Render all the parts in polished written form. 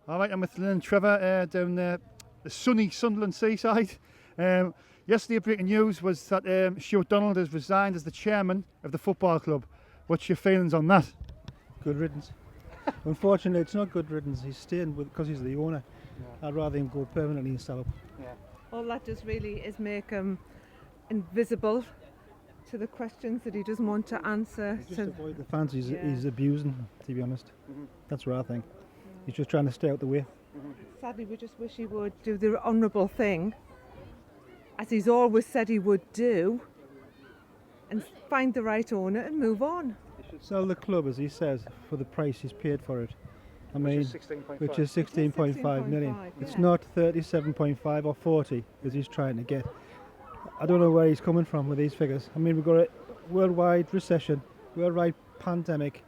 All right, I'm with Lynn and Trevor down the sunny Sunderland seaside. Yesterday, breaking news was that Stewart has resigned as the chairman of the football club. What's your feelings on that? Good riddance. Unfortunately, it's not good riddance. He's staying because he's the owner. Yeah. I'd rather him go permanently and sell up. Yeah. All that does really is make him invisible to the questions that he doesn't want to answer. Just avoid the fans he's abusing, to be honest. That's what I think. He's just trying to stay out the way. Sadly, we just wish he would do the honourable thing, as he's always said he would do, and find the right owner and move on. He should sell the club, as he says, for the price he's paid for it. I mean, which is 16.5 million. Yeah. It's not 37.5 or 40 as he's trying to get. I don't know where he's coming from with these figures. I mean, we've got a worldwide recession, worldwide pandemic.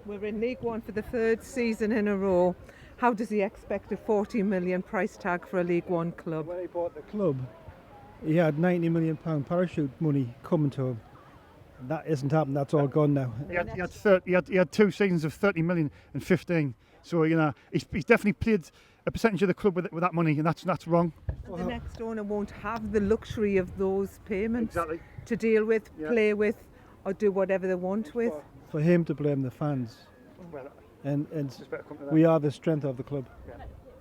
We're in League One for the third season in a row. How does he expect a 40 million price tag for a League One club? When he bought the club, he had £90 million parachute money coming to him. That isn't happened. That's all gone now. He had 2 seasons of 30 million and 15. So he's definitely played a percentage of the club with that money, and that's wrong. And the next owner won't have the luxury of those payments to deal with, play with, or do whatever they want with. For him to blame the fans, and we are the strength of the club.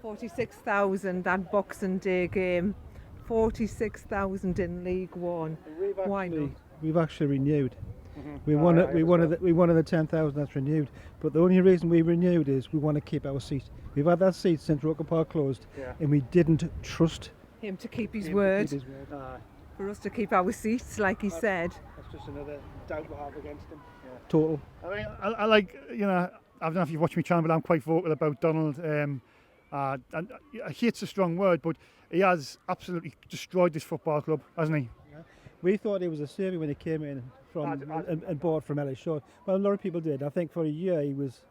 46,000 that Boxing Day game, 46,000 in League One. Why not? We've actually renewed. We wanted the 10,000 that's renewed, but the only reason we renewed is we want to keep our seat. We've had that seat since Roker Park closed, and we didn't trust him to keep his word. For us to keep our seats, like he said. That's just another doubt we have against him. Total. I mean, I like, I don't know if you've watched my channel, but I'm quite vocal about Donald. And hate's a strong word, but he has absolutely destroyed this football club, hasn't he? Yeah. We thought he was a saviour when he came in from and bought from Ellis Shaw. Well, a lot of people did. I think for a year he was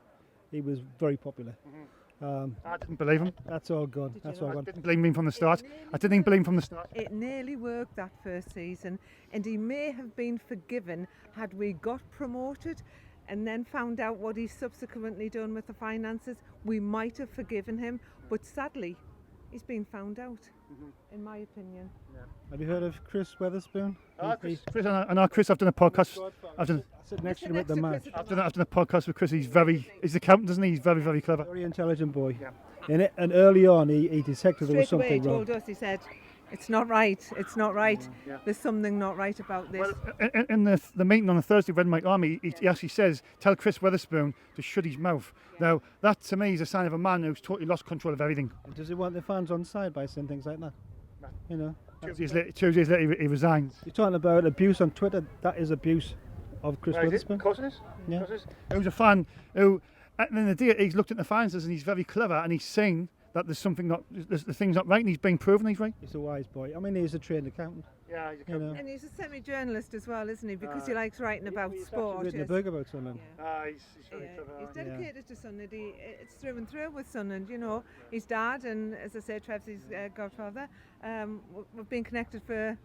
very popular. I didn't believe him. That's all gone. That's all gone. I didn't believe him from the start. I didn't even believe him from the start. It nearly worked that first season, and he may have been forgiven had we got promoted and then found out what he's subsequently done with the finances. We might have forgiven him, but sadly, he's been found out, in my opinion. Yeah. Have you heard of Chris Weatherspoon? Chris, I know Chris. I've done a podcast. I sit next to him at the match. I've done a podcast with Chris. He's the accountant, isn't he? He's very, very clever. Very intelligent boy. Yeah. And early on, he detected there was something wrong. Straight away he told us, he said, it's not right. There's something not right about this. Well, in the meeting on the Thursday with Red Mike Army, he actually says, tell Chris Weatherspoon to shut his mouth. Now, that to me is a sign of a man who's totally lost control of everything. Does he want the fans on side by saying things like that? No. 2 years later, he resigns. You're talking about abuse on Twitter. That is abuse of Chris Weatherspoon. Of course it is. Yeah. Who's a fan who, at the end of the day, he's looked at the finances and he's very clever and he's saying that there's something the thing's not right, and he's being proven he's right. He's a wise boy. I mean, he's a trained accountant. Yeah, he's a accountant. And he's a semi-journalist as well, isn't he? Because he likes writing about sport. He's written a book about Sunderland. He's very clever. He's dedicated to Sunderland. It's through and through with Sunderland. His dad, and as I said, Trev's his godfather. We've been connected for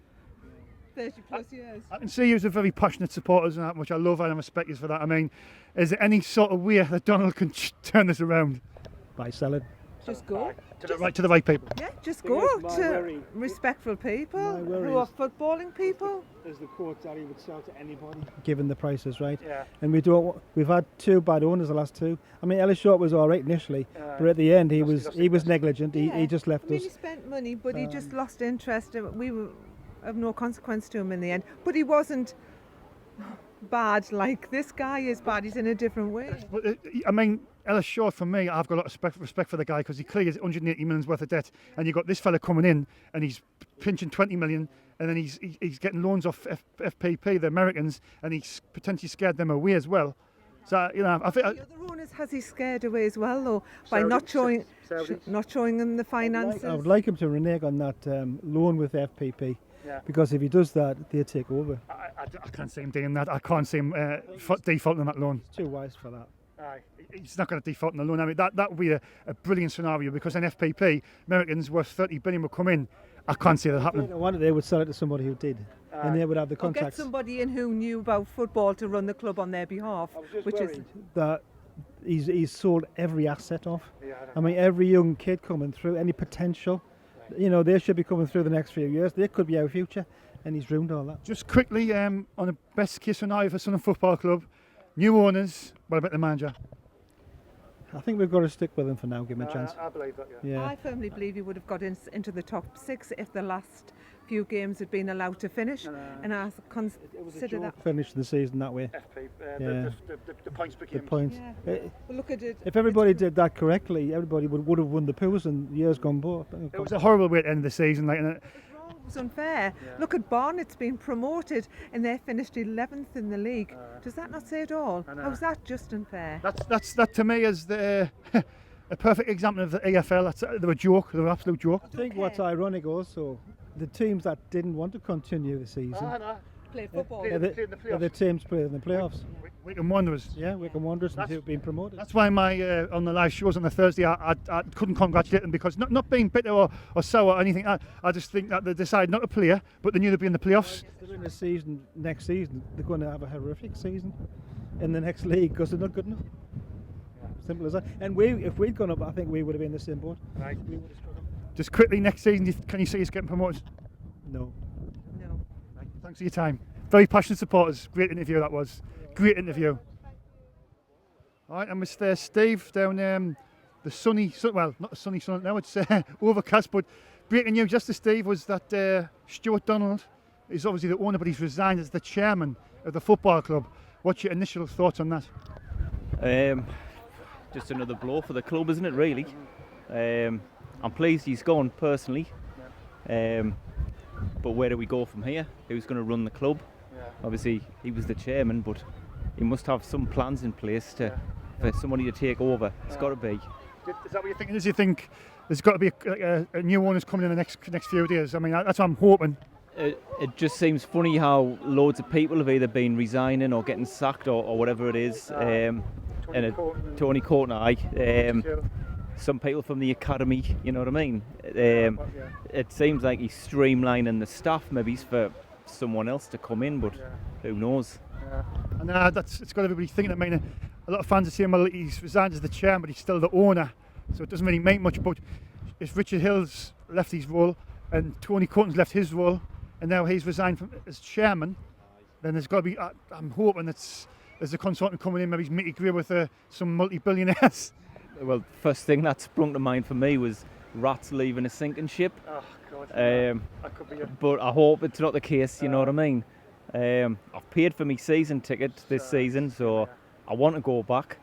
30 plus years. I can see you as a very passionate supporter, which I love, and I respect you for that. I mean, is there any sort of way that Donald can turn this around? By selling. Just go. To the right people. Yeah, just go to respectful people who are footballing people. There's the quote that he would sell to anybody, given the prices, right? Yeah. And we've had 2 bad owners the last 2. I mean, Ellis Short was all right initially, but at the end he was negligent. He just left us. He spent money, but he just lost interest. We were of no consequence to him in the end. But he wasn't bad like this guy is bad. He's in a different way. I mean, Ellis Shaw, for me, I've got a lot of respect for the guy because he clearly has 180 million worth of debt, and you've got this fella coming in and he's pinching 20 million, and then he's getting loans off FPP, the Americans, and he's potentially scared them away as well. So I think the other owners has he scared away as well, though, by not showing them the finances. I would like him to renege on that loan with FPP. Yeah. Because if he does that, they'll take over. I can't see him doing that. I can't see him defaulting on that loan. He's too wise for that. He's not going to default on the loan. I mean, that would be a brilliant scenario because in FPP, Americans worth 30 billion will come in. I can't see that happening. They would sell it to somebody who did, and they would have the contacts. Or get somebody in who knew about football to run the club on their behalf. I was just worried that he's sold every asset off. Yeah, I mean, every young kid coming through, any potential, they should be coming through the next few years. They could be our future, and he's ruined all that. Just quickly, on a best case scenario for Sunderland Football Club, new owners, what about the manager? I think we've got to stick with him for now, give him a chance. I believe that, Yeah. I firmly believe he would have got into the top 6 if the last few games had been allowed to finish. And I consider that. Finish the season that way. FP, Yeah. the points became... The points. Yeah. Well, look at it. If everybody did that correctly, everybody would have won the Poos in years gone by. It was a horrible way to end the season. It was unfair. Look at Barnet's been promoted and they finished 11th in the league. Does that not say it all? How's that just unfair? That to me is the a perfect example of the AFL. They were a joke. They were an absolute joke. I think what's ironic also, the teams that didn't want to continue the season Play football. are the teams playing in the playoffs. Wycombe Wanderers. Yeah, Wycombe Wanderers and who have been promoted. That's why my on the live shows on the Thursday, I couldn't congratulate them because not being bitter or sour or anything. I just think that they decided not to play, but they knew they'd be in the playoffs. They're in the season next season. They're going to have a horrific season in the next league because they're not good enough. Simple as that. And if we'd gone up, I think we would have been in the same boat. Right. We would have struggled. Just quickly, next season, can you see us getting promoted? No. No. Right. Thanks for your time. Very passionate supporters. Great interview that was. Great interview. All right, and Mr. Steve down the sunny, well, not the sunny sun now, it's overcast, but breaking news just to Steve was that Stewart Donald is obviously the owner, but he's resigned as the chairman of the football club. What's your initial thoughts on that? Just another blow for the club, isn't it, really? I'm pleased he's gone, personally. But where do we go from here? Who's going to run the club? Obviously, he was the chairman, but he must have some plans in place for somebody to take over. It's got to be. Is that what you're thinking? Do you think there's got to be a new owner's coming in the next few days? I mean, that's what I'm hoping. It just seems funny how loads of people have either been resigning or getting sacked or whatever it is. Tony Courtney, some people from the academy, you know what I mean? It seems like he's streamlining the staff, maybe for someone else to come in, but who knows? And it's got everybody thinking. I mean, a lot of fans are saying, well, he's resigned as the chairman, but he's still the owner, so it doesn't really make much. But if Richard Hill's left his role and Tony Courtney's left his role, and now he's resigned as chairman, then there's got to be. I'm hoping there's a consultant coming in, maybe he's meet agree with some multi-billionaires. Well, first thing that sprung to mind for me was rats leaving a sinking ship. Oh God! That could be it. But I hope it's not the case. You know what I mean? I've paid for my season ticket this season, so I want to go back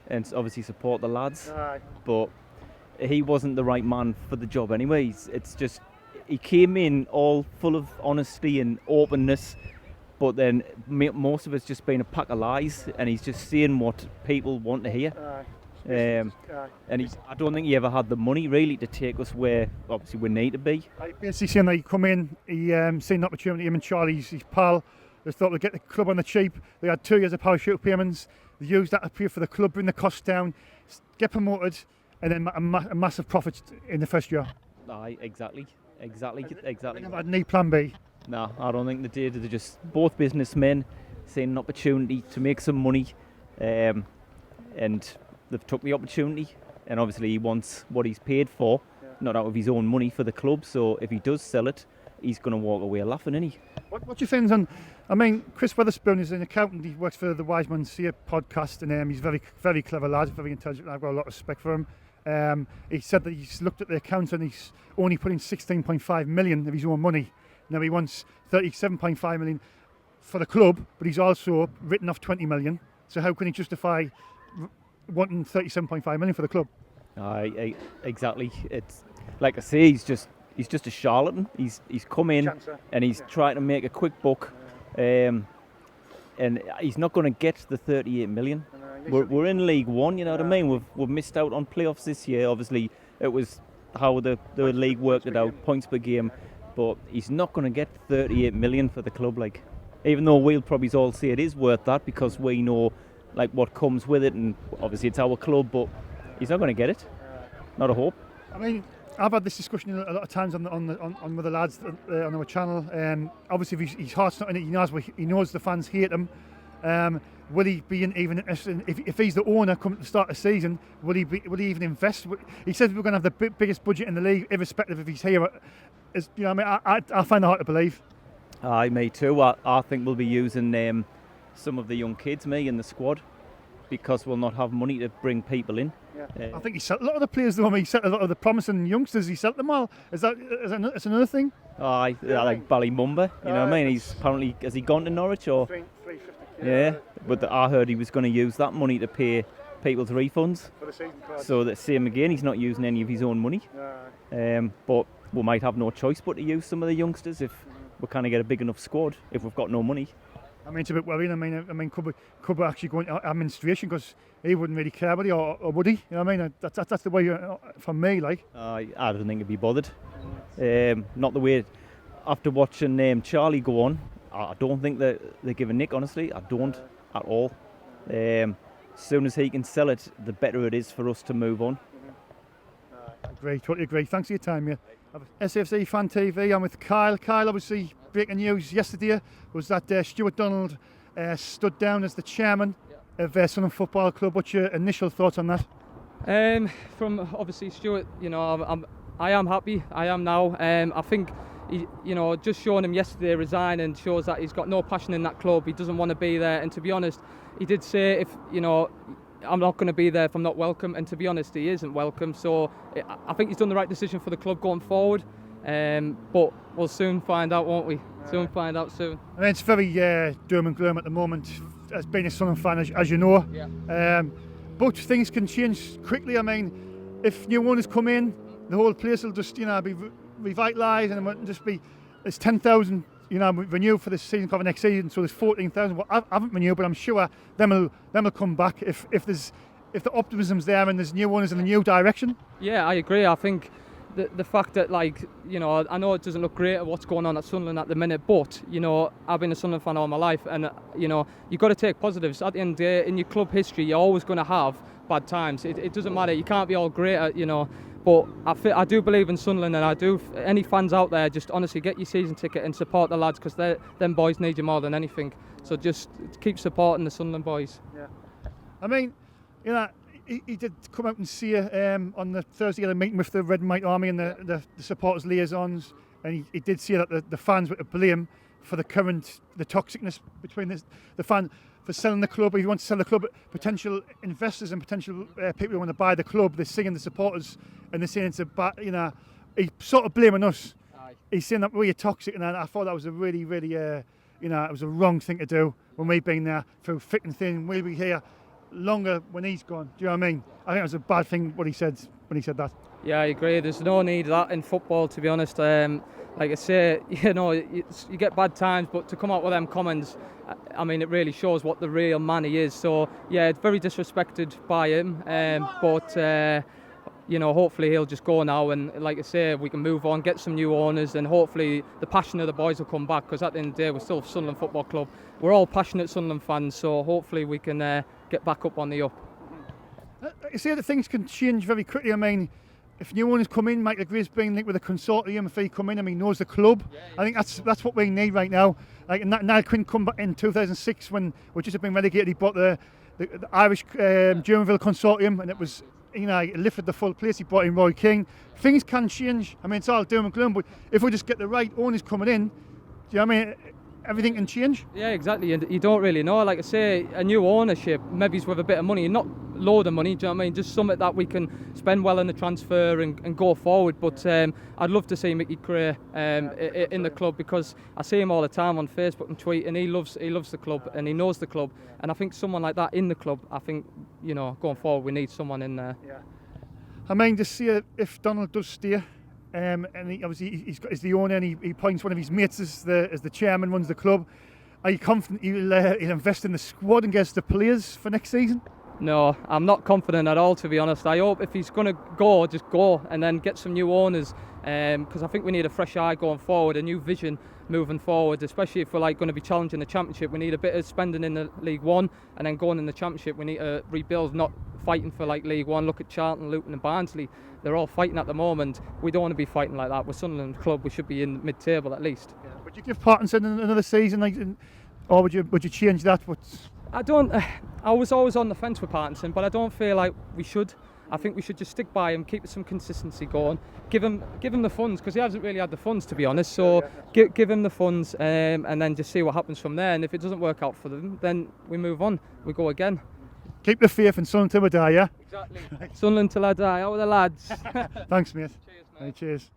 and obviously support the lads. But he wasn't the right man for the job, anyways. It's just he came in all full of honesty and openness. But then most of it's just been a pack of lies, and he's just saying what people want to hear. And I don't think he ever had the money really to take us where obviously we need to be. Basically saying that he come in, he seen an opportunity, him and Charlie, his pal, they thought they'd get the club on the cheap. They had 2 years of parachute payments. They used that to pay for the club, bring the costs down, get promoted, and then a massive profit in the first year. Aye, exactly. They never had any plan B. No, I don't think they did. They're just both businessmen seeing an opportunity to make some money, and they've took the opportunity. And obviously he wants what he's paid for, not out of his own money for the club. So if he does sell it, he's going to walk away laughing, isn't he? What's your feelings on? I mean, Chris Weatherspoon is an accountant. He works for the Wise Man Seer podcast, and he's very, very clever lad, very intelligent. I've got a lot of respect for him. He said that he's looked at the accounts and he's only put in 16.5 million of his own money. Now he wants 37.5 million for the club, but he's also written off 20 million. So how can he justify wanting 37.5 million for the club? Exactly. It's like I say, he's just a charlatan. He's come in and he's trying to make a quick buck, and he's not going to get the 38 million. We're in League One, you know what I mean? We've missed out on playoffs this year. Obviously, it was how the league worked it out, points per game. But he's not going to get 38 million for the club, like, even though we'll probably all say it is worth that because we know like what comes with it, and obviously it's our club. But he's not going to get it. Not a hope. I mean, I've had this discussion a lot of times on with the lads on our channel. Obviously, if his heart's not in it, he knows the fans hate him. Will he be even if he's the owner coming to start the season? Will he even invest? He says we're going to have the biggest budget in the league, irrespective if he's here. I mean, I find it hard to believe. Aye, me too. I think we'll be using some of the young kids, me, in the squad, because we'll not have money to bring people in. Yeah. I think he sent a lot of the players, though. I mean, he sent a lot of the promising youngsters. He sent them all. Is that another thing? Aye, like Ballymumba. You know what I mean? He's apparently, has he gone to Norwich or? 350. Yeah, but I heard he was going to use that money to pay people's refunds. For the season card. So that same again, he's not using any of his own money. But we might have no choice but to use some of the youngsters if we kind of get a big enough squad. If we've got no money. I mean, it's a bit worrying. I mean, could we actually go into administration, because he wouldn't really care, would he, or would he? You know what I mean? That's the way for me, like. I don't think he'd be bothered. Not the way. After watching Charlie go on, I don't think that they give a nick. Honestly, I don't at all. As soon as he can sell it, the better it is for us to move on. Great, totally agree. Thanks for your time, mate. SAFC Fan TV. I'm with Kyle. Kyle, obviously, breaking news yesterday was that Stewart Donald stood down as the chairman of Sunderland Football Club. What's your initial thoughts on that? From obviously Stewart, I am happy. I am now. I think just showing him yesterday resigning shows that he's got no passion in that club. He doesn't want to be there. And to be honest, he did say, I'm not going to be there if I'm not welcome. And to be honest, he isn't welcome. So I think he's done the right decision for the club going forward. But we'll soon find out, won't we? Soon find out soon. I mean, it's very doom and gloom at the moment, as being a Sunderland fan, as you know. Yeah. But things can change quickly. I mean, if new owners come in, the whole place will just, be revitalised, and it will just be, there's 10,000, renewed for this season cover next season, so there's 14,000. Well, I haven't renewed, but I'm sure them will come back if the optimism's there and there's new owners in a new direction. Yeah, I agree. I think the fact that, I know it doesn't look great at what's going on at Sunderland at the minute, but, I've been a Sunderland fan all my life, and, you've got to take positives. At the end of the day, in your club history, you're always going to have bad times. It doesn't matter. You can't be all great at, but I do believe in Sunderland, and any fans out there, just honestly get your season ticket and support the lads, because them boys need you more than anything. So just keep supporting the Sunderland boys. Yeah. I mean, he did come out and see on the Thursday, at a meeting with the Red and White Army and the supporters liaisons, and he did see that the fans were to blame for the toxicness between the fan for selling the club. If you want to sell the club, potential investors and potential people who want to buy the club, they're seeing the supporters and they're saying it's he's sort of blaming us. Aye. He's saying that we're toxic, and I thought that was a really, really, it was a wrong thing to do when we've been there through thick and thin. We'll be here longer when he's gone. Do you know what I mean? I think it was a bad thing what he said when he said that. Yeah, I agree. There's no need of that in football, to be honest. Like I say, you get bad times, but to come out with them comments, I mean, it really shows what the real man he is. So, yeah, it's very disrespected by him. But hopefully he'll just go now, and like I say, we can move on, get some new owners, and hopefully the passion of the boys will come back, because at the end of the day, we're still Sunderland Football Club. We're all passionate Sunderland fans, so hopefully we can get back up on the up. You say that things can change very quickly. I mean, if new owners come in, Michael Gray's being linked with a consortium. If he come in, he knows the club. Yeah. I think that's what we need right now. Like Niall Quinn come back in 2006 when we just had been relegated. He bought the Irish Germanville consortium, and it was, he lifted the full place. He brought in Roy King. Things can change. I mean, it's all doom and gloom, but if we just get the right owners coming in, do you know what I mean? Everything can change. Yeah, exactly. And you don't really know. Like I say, a new ownership, maybe it's with a bit of money, not load of money, do you know what I mean? Just something that we can spend well in the transfer and go forward. But I'd love to see Mickey Cray in the club, because I see him all the time on Facebook and tweet, and he loves the club and he knows the club. And I think someone like that in the club, I think, going forward, we need someone in there. Yeah. I mean, to see if Donald does stay. And he's the owner, and he appoints one of his mates as the chairman, runs the club. Are you confident he'll invest in the squad and gets the players for next season? No, I'm not confident at all, to be honest. I hope if he's going to go, just go, and then get some new owners, because I think we need a fresh eye going forward, a new vision moving forward, especially if we're going to be challenging the Championship. We need a bit of spending in the League One, and then going in the Championship we need to rebuild, not fighting for League One. Look at Charlton, Luton and Barnsley. They're all fighting at the moment. We don't want to be fighting like that. We're Sunderland Club. We should be in mid-table at least. Yeah, but you give Parkinson another season, Or would you change that? But I don't. I was always on the fence with Parkinson, but I don't feel like we should. I think we should just stick by him, keep some consistency going, give him the funds, because he hasn't really had the funds, to be honest. So give him the funds, and then just see what happens from there. And if it doesn't work out for them, then we move on. We go again. Keep the faith in Sunderland till we die, yeah? Exactly. Sunderland till I die. How are the lads? Thanks, mate. Cheers, mate. Hey, cheers.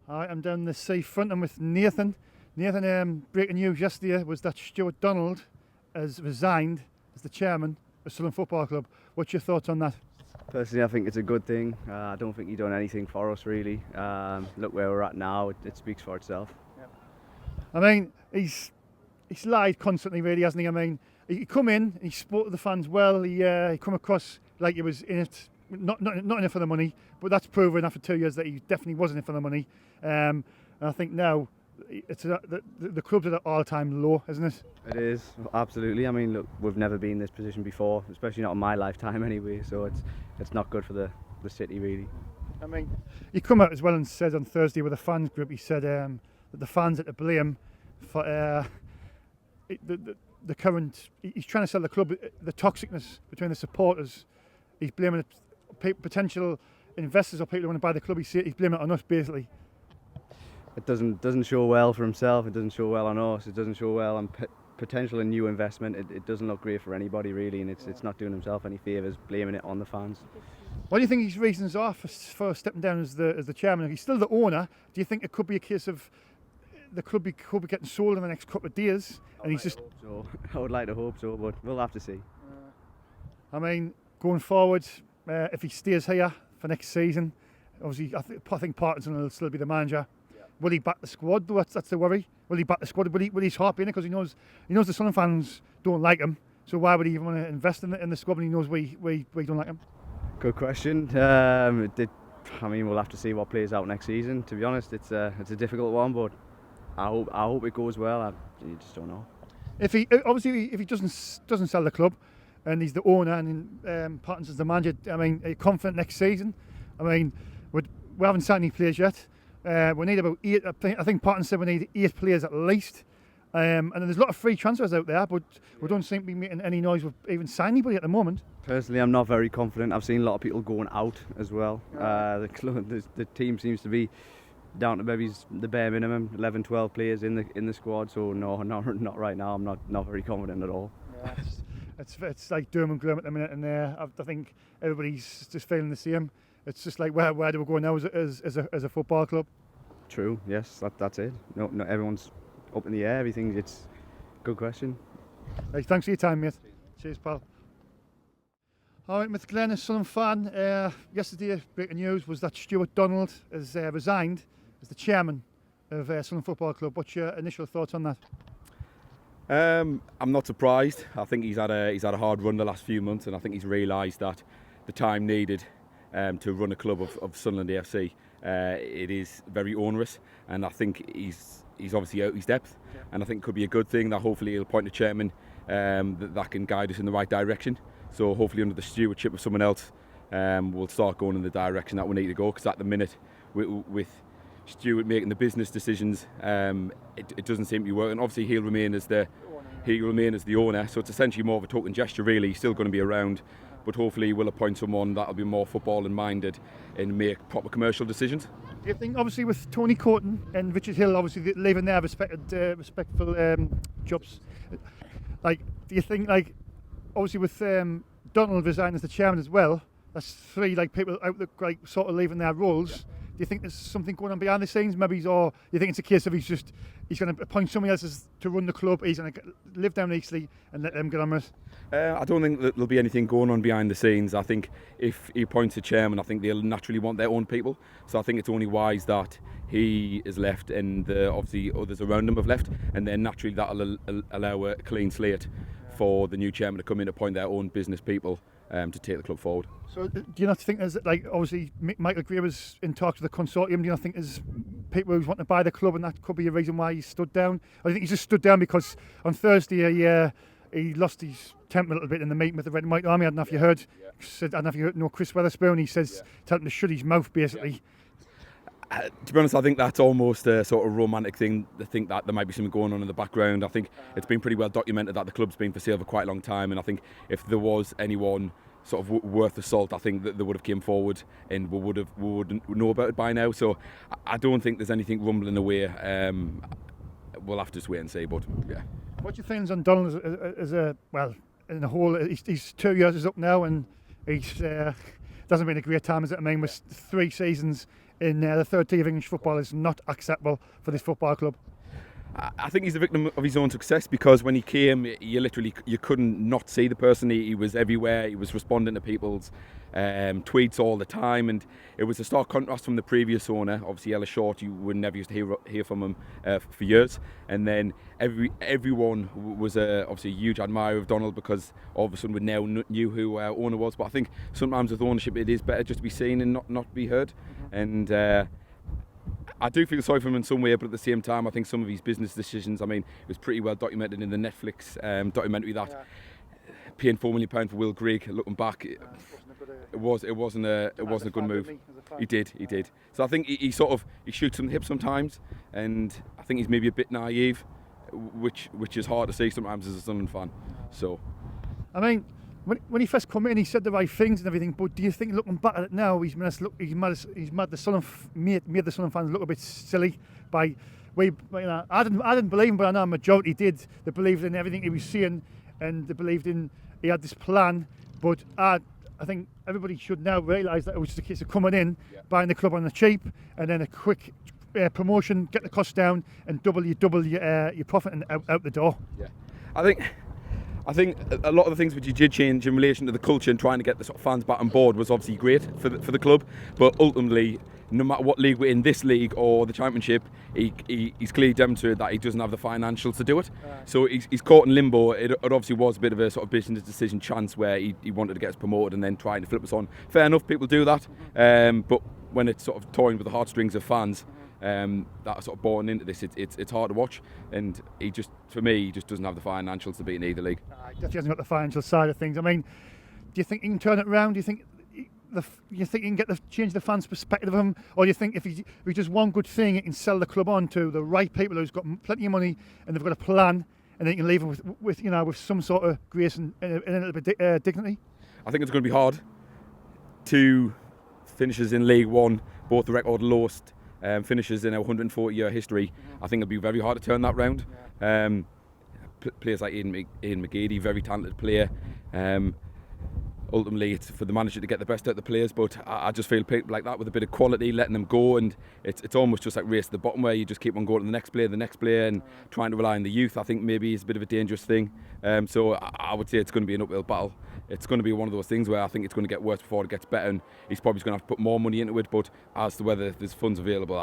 All right, I'm down the seafront. I'm with Nathan. Nathan, breaking news yesterday was that Stewart Donald has resigned as the chairman of Sunderland Football Club. What's your thoughts on that? Personally, I think it's a good thing. I don't think he's done anything for us, really. Look where we're at now, it speaks for itself. I mean, he's lied constantly, really, hasn't he? I mean, he come in, he spoke to the fans well, he come across like he was in it, not in it for the money, but that's proven after 2 years that he definitely wasn't in it for the money. And I think now it's the club's at an all-time low, isn't it? It is, absolutely. I mean, look, we've never been in this position before, especially not in my lifetime anyway, so it's not good for the city, really. I mean, he come out as well and said on Thursday with the fans group, he said that the fans are to blame for the current, he's trying to sell the club, the toxicness between the supporters. He's blaming potential investors or people who want to buy the club. He's blaming it on us, basically. It doesn't show well for himself, it doesn't show well on us, it doesn't show well on potential and new investment. It doesn't look great for anybody, really, and it's not doing himself any favours, blaming it on the fans. What do you think his reasons are for stepping down as the chairman? He's still the owner. Do you think it could be a case of the club could be getting sold in the next couple of days? And he's just. I would like to hope so, but we'll have to see. I mean, going forward, if he stays here for next season, obviously I think Parkinson will still be the manager. Yeah. Will he back the squad? That's the worry. Will he back the squad? Will he heart be in it? Because he knows the Sunderland fans don't like him. So why would he even want to invest in the squad when he knows we don't like him? Good question. I mean, we'll have to see what plays out next season. To be honest, it's a difficult one, but I hope it goes well. You just don't know. If he doesn't sell the club, and he's the owner, and Parkinson's the manager, I mean, are you confident next season? I mean, we haven't signed any players yet. We need about 8. I think Parkinson said we need 8 players at least. And there's a lot of free transfers out there, but we don't seem to be making any noise with even signing anybody at the moment. Personally, I'm not very confident. I've seen a lot of people going out as well. The team seems to be down to maybe the bare minimum, 11, 12 players in the squad. So no, not right now. I'm not very confident at all. Yeah, it's like doom and gloom at the minute, and I think everybody's just feeling the same. It's just like where do we go now as a football club? True. Yes, that's it. No, everyone's up in the air. Everything. It's a good question. Right, thanks for your time, mate. Cheers, pal. All right, Mr. Glenn, a Sunderland fan. Yesterday, breaking news was that Stewart Donald has resigned as the chairman of Sunderland Football Club. What's your initial thoughts on that? I'm not surprised. I think he's had a hard run the last few months, and I think he's realised that the time needed to run a club of Sunderland AFC, it is very onerous, and I think he's obviously out his depth, and I think it could be a good thing that hopefully he'll appoint a chairman that can guide us in the right direction. So hopefully under the stewardship of someone else, we'll start going in the direction that we need to go, because at the minute with Stewart making the business decisions, it doesn't seem to be working. Obviously he'll remain as the owner, so it's essentially more of a token gesture really. He's still going to be around, but hopefully we'll appoint someone that'll be more footballing minded and make proper commercial decisions. Do you think, obviously with Tony Courton and Richard Hill obviously leaving their respectful jobs, like, do you think, like, obviously with Donald resigning as the chairman as well, that's 3 like people out there, like, sort of leaving their roles. Yeah. Do you think there's something going on behind the scenes, maybe, or you think it's a case of he's going to appoint somebody else to run the club, he's going to live down Eastleigh and let them get on with it? I don't think that there'll be anything going on behind the scenes. I think if he appoints a chairman, I think they'll naturally want their own people. So I think it's only wise that he is left and obviously others around him have left, and then naturally that'll allow a clean slate for the new chairman to come in and appoint their own business people to take the club forward. So do you not think there's, like, obviously Michael Greer was in talks with the consortium, do you not think there's people who want to buy the club and that could be a reason why he stood down? I think he just stood down because on Thursday he lost his temper a little bit in the meeting with the Red and White Army. I don't know if you heard, Chris Weatherspoon, he says tell him to shut his mouth basically. To be honest, I think that's almost a sort of romantic thing. To think that there might be something going on in the background. I think it's been pretty well documented that the club's been for sale for quite a long time, and I think if there was anyone sort of worth the salt, I think that they would have came forward and we would know about it by now. So I don't think there's anything rumbling away. We'll have to just wait and see. But yeah. What's your feelings on Donald as a well in the whole? He's 2 years is up now, and he's doesn't been a great time, is it? I mean, with 3 seasons in the third tier of English football is not acceptable for this football club. I think he's a victim of his own success, because when he came, you couldn't not see the person. He was everywhere. He was responding to people's tweets all the time, and it was a stark contrast from the previous owner. Obviously, Ella Short, you would never used to hear from him for years, and then everyone was obviously a huge admirer of Donald, because all of a sudden we now knew who our owner was. But I think sometimes with ownership, it is better just to be seen and not be heard. And I do feel sorry for him in some way, but at the same time, I think some of his business decisions, I mean, it was pretty well documented in the Netflix documentary that paying £4 million for Will Grigg, looking back, it wasn't a good move. He did. So I think he shoots from the hip sometimes, and I think he's maybe a bit naive, which is hard to see sometimes as a Sunderland fan. So, I mean, when he first come in, he said the right things and everything. But do you think, looking back at it now, he's made the Sunderland fans look a bit silly by I didn't believe him, but I know a majority did. They believed in everything he was saying, and they believed he had this plan. But I think everybody should now realise that it was just a case of coming in, buying the club on the cheap, and then a quick promotion, get the costs down, and double your profit and out the door. Yeah, I think a lot of the things which he did change in relation to the culture and trying to get the sort of fans back on board was obviously great for the club. But ultimately, no matter what league we're in, this league or the Championship, he's clearly demonstrated that he doesn't have the financials to do it. So he's caught in limbo. It obviously was a bit of a sort of business decision chance where he wanted to get us promoted and then trying to flip us on. Fair enough, people do that. But when it's sort of toying with the heartstrings of fans, that are sort of born into this, it's hard to watch, and for me, he just doesn't have the financials to be in either league. He definitely hasn't got the financial side of things. I mean, do you think he can turn it around? Do you think he can change the fans' perspective of him, or do you think if he does one good thing, he can sell the club on to the right people who's got plenty of money and they've got a plan, and they can leave him with some sort of grace and a little bit dignity? I think it's going to be hard. 2 finishes in League One, both the record lowest finishes in our 140-year history. I think it'll be very hard to turn that round. Players like Ian McGeady, very talented player. Ultimately, it's for the manager to get the best out of the players, but I just feel people like that with a bit of quality, letting them go, and it's almost just like race to the bottom where you just keep on going to the next player, and trying to rely on the youth. I think maybe is a bit of a dangerous thing. So I would say it's going to be an uphill battle. It's going to be one of those things where I think it's going to get worse before it gets better, and he's probably going to have to put more money into it. But as to whether there's funds available,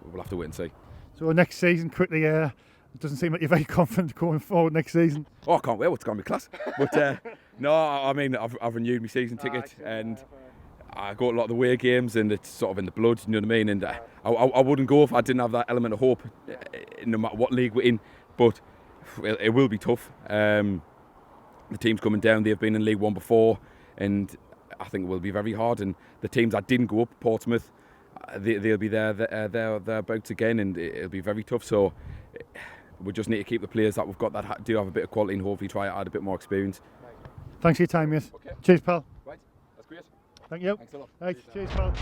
we'll have to wait and see. So next season, quickly, it doesn't seem like you're very confident going forward next season. Oh, I can't wait. It's going to be class. But no, I mean, I've renewed my season ticket, and I go to a lot of the away games, and it's sort of in the blood. You know what I mean? And I wouldn't go if I didn't have that element of hope, no matter what league we're in. But it will be tough. The teams coming down, they've been in League One before, and I think it will be very hard. And the teams that didn't go up, Portsmouth, they'll be thereabouts again, and it'll be very tough. So we just need to keep the players that we've got that do have a bit of quality, and hopefully try to add a bit more experience. Thanks for your time, mate. Okay. Cheers, pal. Right, that's great. Thank you. Thanks a lot. Right, cheers, pal.